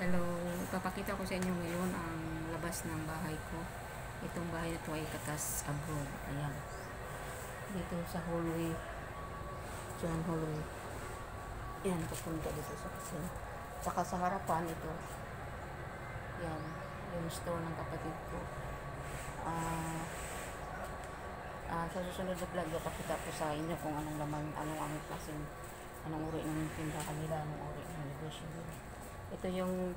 Hello, ipapakita ko sa inyo ngayon ang labas ng bahay ko. Itong bahay na ito ay katas abroad. Ayan. Dito sa hallway. Diyan hallway. Ayan, pupunta dito sa kusina. Saka sa harapan ito. Ayan, yung store ng kapatid ko. Sa susunod na vlog, ipapakita ko sa inyo kung anong laman, anong klaseng, anong uri ng tindahan nila, anong uri ng negosyo nila. Ito yung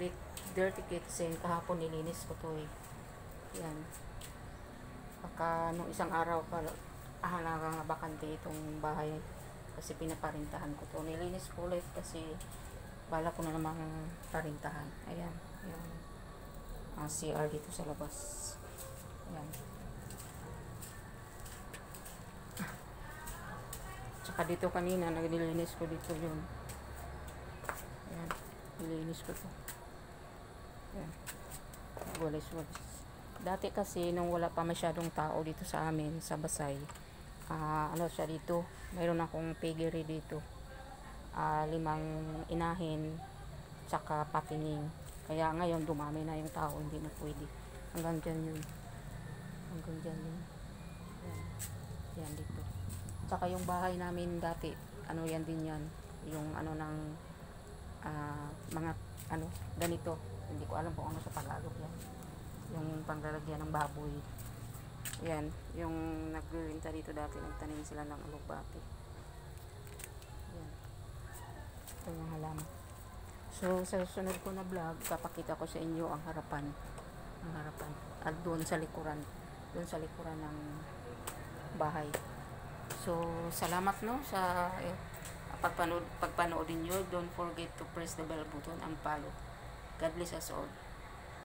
dirty kitchen. Kahapon nilinis ko to eh. Yan. Baka nung isang araw pa nakakabakante itong bahay kasi pinaparintahan ko to. Nilinis ko ulit kasi bala ko na namang parintahan. Ayan. Yung CR dito sa labas. Ayan. Tsaka dito kanina naglilinis ko dito yun. Ayan. Nilinis ko to. Ayan. Walis-walis. Dati kasi nung wala pa masyadong tao dito sa amin sa Basay, ano siya dito, mayroon akong piggery dito, 5 inahin tsaka patining. Kaya ngayon dumami na yung tao, hindi na pwede. Hanggang dyan yun. Hanggang dyan yun. Ayan. Yan dito. Tsaka yung bahay namin dati, ano yan din yan, yung ano ng mga ano ganito, hindi ko alam kung ano sa Tagalog yan, yung panglalagyan ng baboy. Yan yung nagbibenta dito dati, nagtanim sila ng alugbati. Yan, ito yung halaman. So sa susunod ko na vlog, papakita ko sa inyo ang harapan at doon sa likuran ng bahay. So salamat no sa pagpanood niyo. Don't forget to press the bell button and follow. God bless us all.